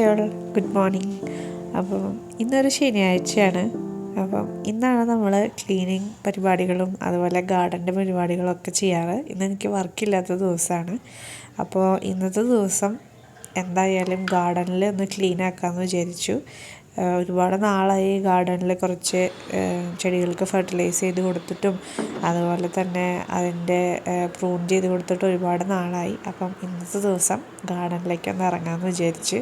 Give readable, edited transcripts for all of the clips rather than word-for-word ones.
Hi all, good morning. അപ്പം ഇന്നൊരു ശനിയാഴ്ചയാണ്. അപ്പം ഇന്നാണ് നമ്മൾ ക്ലീനിങ് പരിപാടികളും അതുപോലെ ഗാർഡൻ്റെ പരിപാടികളൊക്കെ ചെയ്യാറ്. ഇന്ന് എനിക്ക് വർക്കില്ലാത്ത ദിവസമാണ്. അപ്പോൾ ഇന്നത്തെ ദിവസം എന്തായാലും ഗാർഡനിൽ ഒന്ന് ക്ലീൻ ആക്കാമെന്ന് വിചാരിച്ചു. ഒരുപാട് നാളായി ഗാർഡനിൽ കുറച്ച് ചെടികൾക്ക് ഫെർട്ടിലൈസ് ചെയ്ത് കൊടുത്തിട്ടും അതുപോലെ തന്നെ അതിൻ്റെ പ്രൂൺ ചെയ്ത് കൊടുത്തിട്ട് ഒരുപാട് നാളായി. അപ്പം ഇന്നത്തെ ദിവസം ഗാർഡനിലേക്ക് ഒന്ന് ഇറങ്ങാമെന്ന് വിചാരിച്ച്.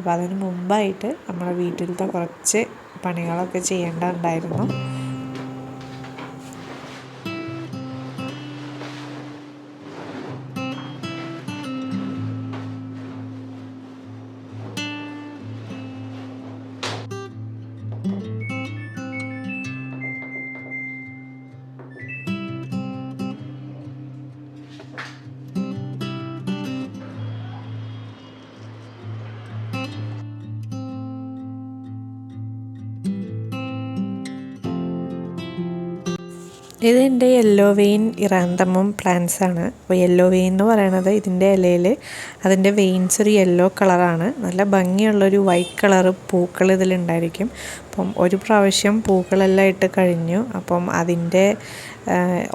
അപ്പോൾ അതിന് മുമ്പായിട്ട് നമ്മുടെ വീട്ടിലത്തെ കുറച്ച് പണികളൊക്കെ ചെയ്യേണ്ടതുണ്ടായിരുന്നു. ഇത് എൻ്റെ യെല്ലോ വെയിൻ ഇറാന്തമം പ്ലാന്റ്സ് ആണ്. അപ്പോൾ യെല്ലോ വെയിൻ എന്ന് പറയണത് ഇതിൻ്റെ ഇലയിൽ അതിൻ്റെ വെയിൻസ് ഒരു യെല്ലോ കളറാണ്. നല്ല ഭംഗിയുള്ളൊരു വൈറ്റ് കളറ് പൂക്കൾ ഇതിലുണ്ടായിരിക്കും. അപ്പം ഒരു പ്രാവശ്യം പൂക്കളെല്ലാം ഇട്ട് കഴിഞ്ഞു. അപ്പം അതിൻ്റെ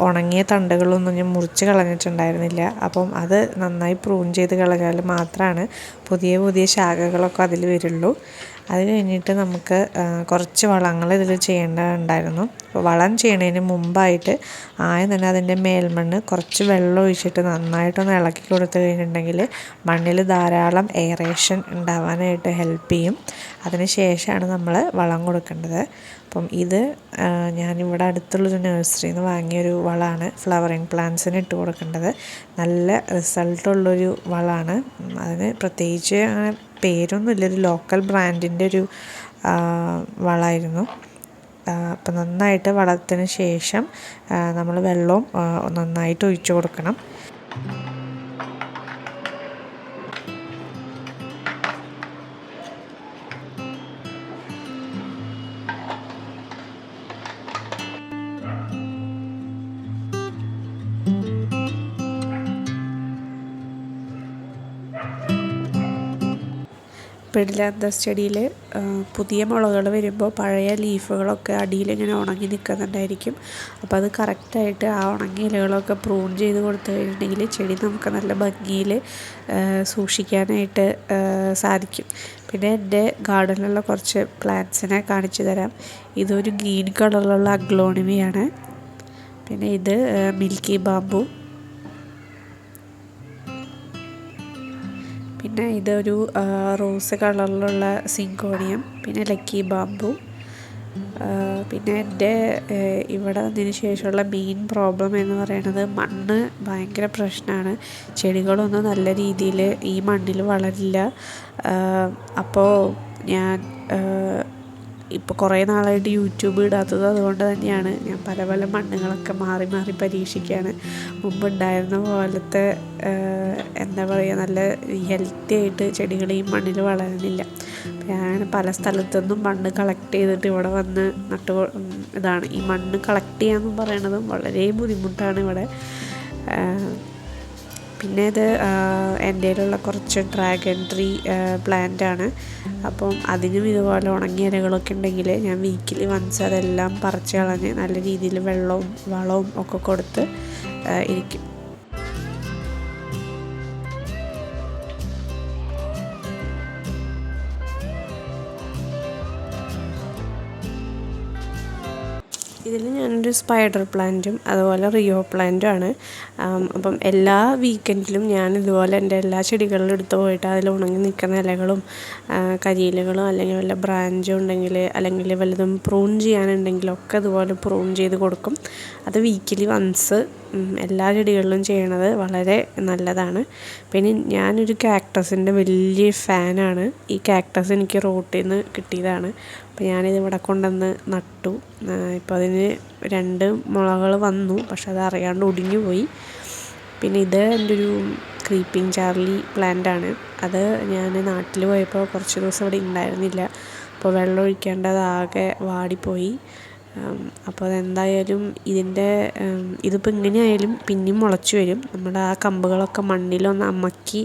ഉണങ്ങിയ തണ്ടുകളൊന്നും ഞാൻ മുറിച്ച് കളഞ്ഞിട്ടുണ്ടായിരുന്നില്ല. അപ്പം അത് നന്നായി പ്രൂൺ ചെയ്ത് കളഞ്ഞാൽ മാത്രമാണ് പുതിയ പുതിയ ശാഖകളൊക്കെ അതിൽ വരുള്ളൂ. അത് കഴിഞ്ഞിട്ട് നമുക്ക് കുറച്ച് വളങ്ങൾ ഇതിൽ ചെയ്യേണ്ടതുണ്ടായിരുന്നു. അപ്പോൾ വളം ചെയ്യണതിന് മുമ്പായിട്ട് ആദ്യം തന്നെ അതിൻ്റെ മേൽമണ്ണ് കുറച്ച് വെള്ളം ഒഴിച്ചിട്ട് നന്നായിട്ടൊന്ന് ഇളക്കി കൊടുത്തു കഴിഞ്ഞിട്ടുണ്ടെങ്കിൽ മണ്ണിൽ ധാരാളം എയറേഷൻ ഉണ്ടാവാനായിട്ട് ഹെൽപ്പ് ചെയ്യും. അതിന് ശേഷമാണ് നമ്മൾ വളം കൊടുക്കേണ്ടത്. അപ്പം ഇത് ഞാനിവിടെ അടുത്തുള്ളൊരു നഴ്സറിയിൽ നിന്ന് വാങ്ങിയൊരു വളമാണ് ഫ്ലവറിങ് പ്ലാന്റ്സിന് ഇട്ട് കൊടുക്കേണ്ടത്. നല്ല റിസൾട്ടുള്ളൊരു വളമാണ്. അതിന് പ്രത്യേകിച്ച് അങ്ങനെ പേരൊന്നുമില്ല, ഒരു ലോക്കൽ ബ്രാൻഡിൻ്റെ ഒരു വളമായിരുന്നു. അപ്പം നന്നായിട്ട് വളത്തിന് ശേഷം നമ്മൾ വെള്ളവും നന്നായിട്ട് ഒഴിച്ചു കൊടുക്കണം. പെഡിലാന്തസ് ചെടിയിൽ പുതിയ മുളകൾ വരുമ്പോൾ പഴയ ലീഫുകളൊക്കെ അടിയിലിങ്ങനെ ഉണങ്ങി നിൽക്കുന്നുണ്ടായിരിക്കും. അപ്പോൾ അത് കറക്റ്റായിട്ട് ആ ഉണങ്ങിയ ഇലകളൊക്കെ പ്രൂൺ ചെയ്ത് കൊടുത്തു കഴിഞ്ഞിട്ടുണ്ടെങ്കിൽ ചെടി നമുക്ക് നല്ല ഭംഗിയിൽ സൂക്ഷിക്കാനായിട്ട് സാധിക്കും. പിന്നെ എൻ്റെ ഗാർഡനിലുള്ള കുറച്ച് പ്ലാന്റ്സിനെ കാണിച്ചു തരാം. ഇതൊരു ഗ്രീൻ കളറിലുള്ള അഗ്ലോണിമയാണ്. പിന്നെ ഇത് മിൽക്കി ബാംബു. പിന്നെ ഇതൊരു റോസ് കളറിലുള്ള സിങ്കോണിയം. പിന്നെ ലക്കി ബാംബു. പിന്നെ എൻ്റെ ഇവിടെ വന്നതിന് ശേഷമുള്ള മെയിൻ പ്രോബ്ലം എന്ന് പറയുന്നത് മണ്ണ് ഭയങ്കര പ്രശ്നമാണ്. ചെടികളൊന്നും നല്ല രീതിയിൽ ഈ മണ്ണിൽ വളരില്ല. അപ്പോൾ ഞാൻ ഇപ്പോൾ കുറേ നാളായിട്ട് യൂട്യൂബ് ഇടാത്തത് അതുകൊണ്ട് തന്നെയാണ്. ഞാൻ പല പല മണ്ണുകളൊക്കെ മാറി മാറി പരീക്ഷിക്കുകയാണ്. മുമ്പുണ്ടായിരുന്ന പോലത്തെ എന്താ പറയുക, നല്ല ഹെൽത്തി ആയിട്ട് ചെടികൾ ഈ മണ്ണിൽ വളരുന്നില്ല. ഞാൻ പല സ്ഥലത്തുനിന്നും മണ്ണ് കളക്ട് ചെയ്തിട്ട് ഇവിടെ വന്ന് ഇതാണ് ഈ മണ്ണ് കളക്ട് ചെയ്യാമെന്ന് പറയണതും വളരെ ബുദ്ധിമുട്ടാണ് ഇവിടെ. പിന്നെ ഇത് എൻ്റെ കയ്യിലുള്ള കുറച്ച് ഡ്രാഗൺ ട്രീ പ്ലാന്റാണ്. അപ്പം അതിനും ഇതുപോലെ ഉണങ്ങിയ ഇലകളൊക്കെ ഉണ്ടെങ്കിൽ ഞാൻ വീക്കിലി വൺസ് അതെല്ലാം പറിച്ച് കളഞ്ഞ് നല്ല രീതിയിൽ വെള്ളവും വളവും ഒക്കെ കൊടുത്ത് ഇരിക്കും. ഇതിൽ ഞാനൊരു സ്പൈഡർ പ്ലാന്റും അതുപോലെ റിയോ പ്ലാന്റും ആണ്. അപ്പം എല്ലാ വീക്കെൻഡിലും ഞാൻ ഇതുപോലെ എൻ്റെ എല്ലാ ചെടികളിലും എടുത്ത് പോയിട്ട് അതിൽ ഉണങ്ങി നിൽക്കുന്ന ഇലകളും കരിയിലകളും അല്ലെങ്കിൽ വല്ല ബ്രാഞ്ചും ഉണ്ടെങ്കിൽ അല്ലെങ്കിൽ വല്ലതും പ്രൂൺ ചെയ്യാനുണ്ടെങ്കിലൊക്കെ അതുപോലെ പ്രൂൺ ചെയ്ത് കൊടുക്കും. അത് വീക്കിലി വൺസ് എല്ലാ ചെടികളിലും ചെയ്യണത് വളരെ നല്ലതാണ്. പിന്നെ ഞാനൊരു കാക്ടസിൻ്റെ വലിയ ഫാനാണ്. ഈ കാക്ടസ് എനിക്ക് റോട്ടിൽ നിന്ന് കിട്ടിയതാണ്. അപ്പോൾ ഞാനിത് ഇവിടെ കൊണ്ടുവന്ന് നട്ടു. ഇപ്പോൾ അതിന് 2 മുളകൾ വന്നു, പക്ഷെ അത് അറിയാണ്ട് ഒടിഞ്ഞു പോയി. പിന്നെ ഇത് എൻ്റെ ഒരു ക്രീപ്പിംഗ് ചാർലി പ്ലാന്റാണ്. അത് ഞാൻ നാട്ടിൽ പോയപ്പോൾ കുറച്ച് ദിവസം ഇവിടെ ഉണ്ടായിരുന്നില്ല. അപ്പോൾ വെള്ളം ഒഴിക്കേണ്ടതാകെ വാടിപ്പോയി. അപ്പോൾ അതെന്തായാലും ഇതിപ്പോൾ ഇങ്ങനെയായാലും പിന്നെയും മുളച്ച് വരും. നമ്മുടെ ആ കമ്പുകളൊക്കെ മണ്ണിലൊന്ന് അമക്കി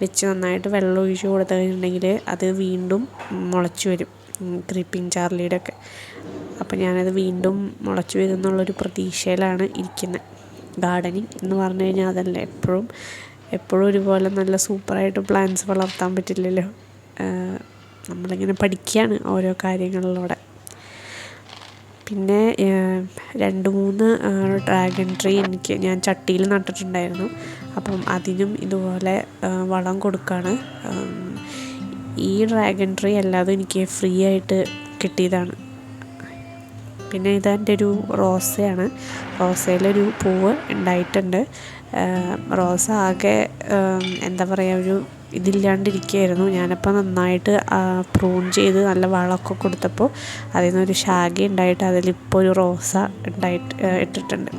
വെച്ച് നന്നായിട്ട് വെള്ളം ഒഴിച്ച് കൊടുത്തിട്ടുണ്ടെങ്കിൽ അത് വീണ്ടും മുളച്ച് വരും. ക്രീപ്പിംഗ് ചാർലിയുടെ ഒക്കെ. അപ്പോൾ ഞാനത് വീണ്ടും മുളച്ച് വരും എന്നുള്ളൊരു പ്രതീക്ഷയിലാണ് ഇരിക്കുന്നത്. ഗാർഡനിങ് എന്ന് പറഞ്ഞു കഴിഞ്ഞാൽ അതല്ല, എപ്പോഴും ഒരുപോലെ നല്ല സൂപ്പറായിട്ട് പ്ലാന്റ്സ് വളർത്താൻ പറ്റില്ലല്ലോ. നമ്മളിങ്ങനെ പഠിക്കുകയാണ് ഓരോ കാര്യങ്ങളിലൂടെ. പിന്നെ 2-3 ഡ്രാഗൺ ട്രീ ഞാൻ ചട്ടിയിൽ നട്ടിട്ടുണ്ടായിരുന്നു. അപ്പം അതിനും ഇതുപോലെ വളം കൊടുക്കുകയാണ്. ഈ ഡ്രാഗൺ ട്രീ അല്ലാതെ എനിക്ക് ഫ്രീ ആയിട്ട് കിട്ടിയതാണ്. പിന്നെ ഇതെൻ്റെ ഒരു റോസയാണ്. റോസയിലൊരു പൂവ് ഉണ്ടായിട്ടുണ്ട്. റോസ ആകെ എന്താ പറയുക, ഇതില്ലാണ്ടിരിക്കുകയായിരുന്നു. ഞാനപ്പോൾ നന്നായിട്ട് പ്രൂൺ ചെയ്ത് നല്ല വളമൊക്കെ കൊടുത്തപ്പോൾ അതിൽ നിന്നൊരു ശാഖ ഉണ്ടായിട്ട് അതിലിപ്പോൾ ഒരു റോസ ഇട്ടിട്ടുണ്ട്.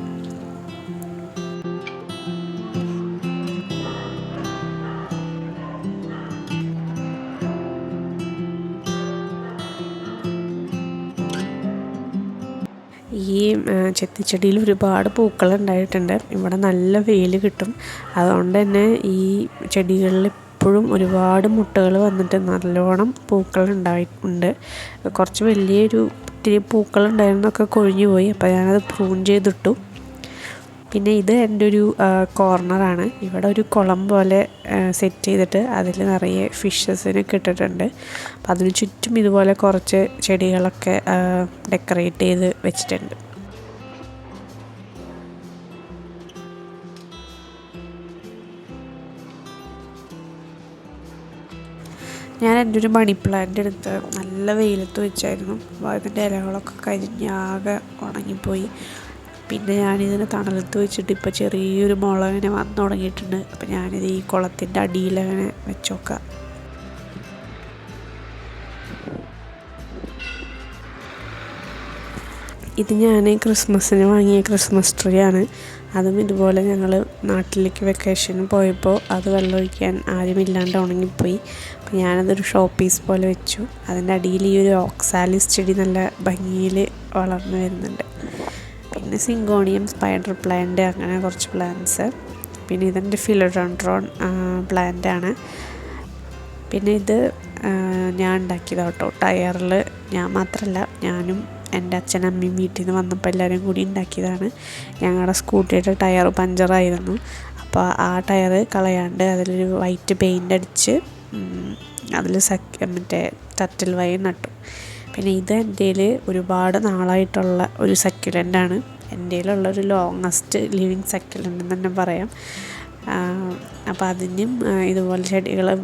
ഈ ചെത്തിച്ചെടിയിൽ ഒരുപാട് പൂക്കൾ ഉണ്ടായിട്ടുണ്ട്. ഇവിടെ നല്ല വെയിൽ കിട്ടും. അതുകൊണ്ട് തന്നെ ഈ ചെടികളിൽ എപ്പോഴും ഒരുപാട് മുട്ടുകൾ വന്നിട്ട് നല്ലോണം പൂക്കൾ ഉണ്ട്. കുറച്ച് വലിയൊരു ഇത്തിരി പൂക്കൾ ഉണ്ടായിരുന്നൊക്കെ കൊഴിഞ്ഞു പോയി. അപ്പോൾ ഞാനത് പ്രൂൺ ചെയ്തിട്ടു. പിന്നെ ഇത് എൻ്റെ ഒരു കോർണറാണ്. ഇവിടെ ഒരു കുളം പോലെ സെറ്റ് ചെയ്തിട്ട് അതിൽ നിറയെ ഫിഷസിനൊക്കെ ഇട്ടിട്ടുണ്ട്. അപ്പം അതിന് ചുറ്റും ഇതുപോലെ കുറച്ച് ചെടികളൊക്കെ ഡെക്കറേറ്റ് ചെയ്ത് വെച്ചിട്ടുണ്ട്. ഞാൻ എൻ്റെ ഒരു മണി പ്ലാന്റ് എടുത്ത് നല്ല വെയിലത്ത് വെച്ചായിരുന്നു. അപ്പോൾ അതിൻ്റെ ഇലകളൊക്കെ കരിഞ്ഞാകെ ഉണങ്ങിപ്പോയി. പിന്നെ ഞാനിതിനെ തണലത്ത് വെച്ചിട്ട് ഇപ്പോൾ ചെറിയൊരു മുള അങ്ങനെ വന്നു തുടങ്ങിയിട്ടുണ്ട്. അപ്പോൾ ഞാനിത് ഈ കുളത്തിൻ്റെ അടിയിലങ്ങനെ വെച്ചോക്കാം. ഇത് ഞാൻ ക്രിസ്മസിന് വാങ്ങിയ ക്രിസ്മസ് ട്രീ ആണ്. അതും ഇതുപോലെ ഞങ്ങൾ നാട്ടിലേക്ക് വെക്കേഷന് പോയപ്പോൾ അത് വെള്ളമൊഴിക്കാൻ ആരുമില്ലാണ്ട് ഉണങ്ങിപ്പോയി. അപ്പോൾ ഞാനതൊരു ഷോ പീസ് പോലെ വെച്ചു. അതിൻ്റെ അടിയിൽ ഈ ഒരു ഓക്സാലിസ് ചെടി നല്ല ഭംഗിയിൽ വളർന്നു വരുന്നുണ്ട്. പിന്നെ സിങ്കോണിയം, സ്പൈഡർ പ്ലാന്റ്, അങ്ങനെ കുറച്ച് പ്ലാന്റ്സ്. പിന്നെ ഇതെൻ്റെ ഫിലോഡോൺട്രോൺ പ്ലാന്റാണ്. പിന്നെ ഇത് ഞാൻ ഉണ്ടാക്കിയതാണ് കേട്ടോ. ടയറിൽ ഞാൻ മാത്രമല്ല, ഞാനും എൻ്റെ അച്ഛനമ്മയും വീട്ടിൽ നിന്ന് വന്നപ്പോൾ എല്ലാവരും കൂടി ഉണ്ടാക്കിയതാണ്. ഞങ്ങളുടെ സ്കൂട്ടിയുടെ ടയർ പഞ്ചറായിരുന്നു. അപ്പോൾ ആ ടയർ കളയാണ്ട് അതിലൊരു വൈറ്റ് പെയിൻ്റ് അടിച്ച് അതിൽ മറ്റേ ടർട്ടിൽ വൈൻ നട്ടു. പിന്നെ ഇത് എൻ്റെ ഒരുപാട് നാളായിട്ടുള്ള ഒരു സക്യുലൻ്റാണ്. എൻ്റെ ഉള്ളൊരു ലോങ്ങസ്റ്റ് ലിവിങ് സക്യുലൻ്റ് എന്ന് തന്നെ പറയാം. അപ്പോൾ അതിനും ഇതുപോലെ ചെടികളും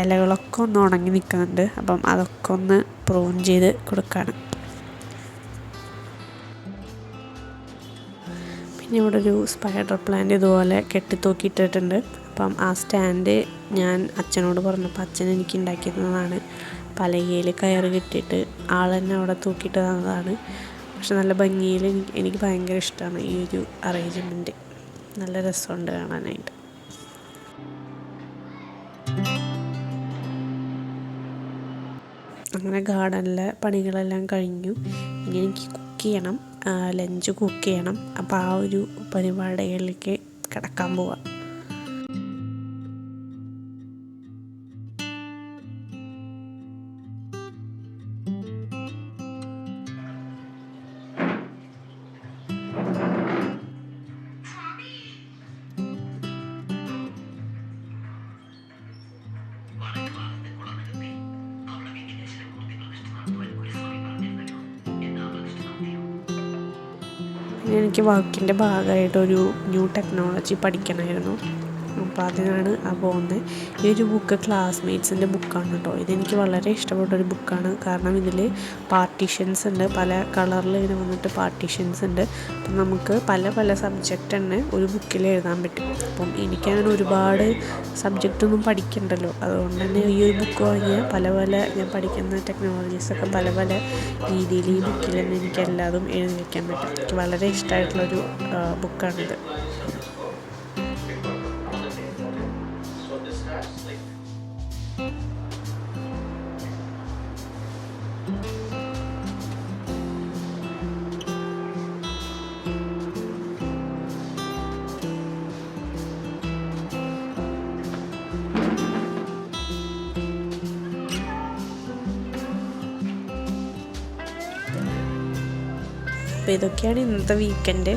ഇലകളൊക്കെ ഒന്ന് ഉണങ്ങി നിൽക്കുന്നുണ്ട്. അപ്പം അതൊക്കെ ഒന്ന് പ്രൂൺ ചെയ്ത് കൊടുക്കുകയാണ്. പിന്നെ ഇവിടെ ഒരു സ്പൈഡർ പ്ലാന്റ് ഇതുപോലെ കെട്ടിത്തൂക്കിയിട്ടിട്ടുണ്ട്. അപ്പം ആ സ്റ്റാൻഡ് ഞാൻ അച്ഛനോട് പറഞ്ഞപ്പോൾ അച്ഛൻ എനിക്ക് ഉണ്ടാക്കി തന്നതാണ്. പലകയിൽ കയറ് കെട്ടിയിട്ട് ആൾ തന്നെ അവിടെ തൂക്കിയിട്ട് തന്നതാണ്. പക്ഷെ നല്ല ഭംഗിയിൽ എനിക്ക് ഭയങ്കര ഇഷ്ടമാണ് ഈ ഒരു അറേഞ്ച്മെൻറ്റ്. നല്ല രസമുണ്ട് കാണാനായിട്ട്. അങ്ങനെ ഗാർഡനിലെ പണികളെല്ലാം കഴിഞ്ഞു. ഇനി എനിക്ക് കുക്ക് ചെയ്യണം, ലഞ്ച് കുക്ക് ചെയ്യണം. അപ്പോൾ ആ ഒരു പരിപാടികളിലേക്ക് കിടക്കാൻ പോവാം. എനിക്ക് വർക്കിൻ്റെ ഭാഗമായിട്ടൊരു ന്യൂ ടെക്നോളജി പഠിക്കണമായിരുന്നു. അപ്പോൾ അതിനാണ് പോകുന്നത്. ഈ ഒരു ബുക്ക് ക്ലാസ്മേറ്റ്സിൻ്റെ ബുക്കാണ് കേട്ടോ. ഇതെനിക്ക് വളരെ ഇഷ്ടപ്പെട്ടൊരു ബുക്കാണ്. കാരണം ഇതിൽ പാർട്ടീഷൻസ് ഉണ്ട്, പല കളറിൽ ഇങ്ങനെ വന്നിട്ട് പാർട്ടീഷൻസ് ഉണ്ട്. അപ്പം നമുക്ക് പല പല സബ്ജക്റ്റ് തന്നെ ഒരു ബുക്കിൽ എഴുതാൻ പറ്റും. അപ്പം എനിക്കങ്ങനെ ഒരുപാട് സബ്ജക്റ്റൊന്നും പഠിക്കണ്ടല്ലോ. അതുകൊണ്ട് തന്നെ ഈ ഒരു ബുക്ക് വാങ്ങിയാൽ പല ഞാൻ പഠിക്കുന്ന ടെക്നോളജീസൊക്കെ പല രീതിയിൽ ഈ ബുക്കിൽ തന്നെ എനിക്ക് എല്ലാതും എഴുതി വയ്ക്കാൻ പറ്റും. എനിക്ക് വളരെ ഇഷ്ടമായിട്ടുള്ളൊരു ബുക്കാണിത്. അപ്പോൾ ഇതൊക്കെയാണ് ഇന്നത്തെ വീക്കെൻഡ്.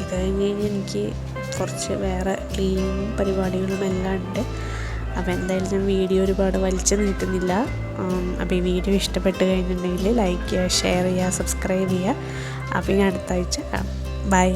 ഇത് കഴിഞ്ഞ് എനിക്ക് കുറച്ച് വേറെ ക്ലീനിങ് പരിപാടികളും എല്ലാം ഉണ്ട്. അപ്പോൾ എന്തായാലും ഞാൻ വീഡിയോ ഒരുപാട് വലിച്ചു നീട്ടുന്നില്ല. അപ്പോൾ ഈ വീഡിയോ ഇഷ്ടപ്പെട്ട് കഴിഞ്ഞിട്ടുണ്ടെങ്കിൽ ലൈക്ക് ചെയ്യുക, ഷെയർ ചെയ്യുക, സബ്സ്ക്രൈബ് ചെയ്യുക. അപ്പോൾ ഇനി അടുത്ത ആഴ്ച കാണാം. ബൈ.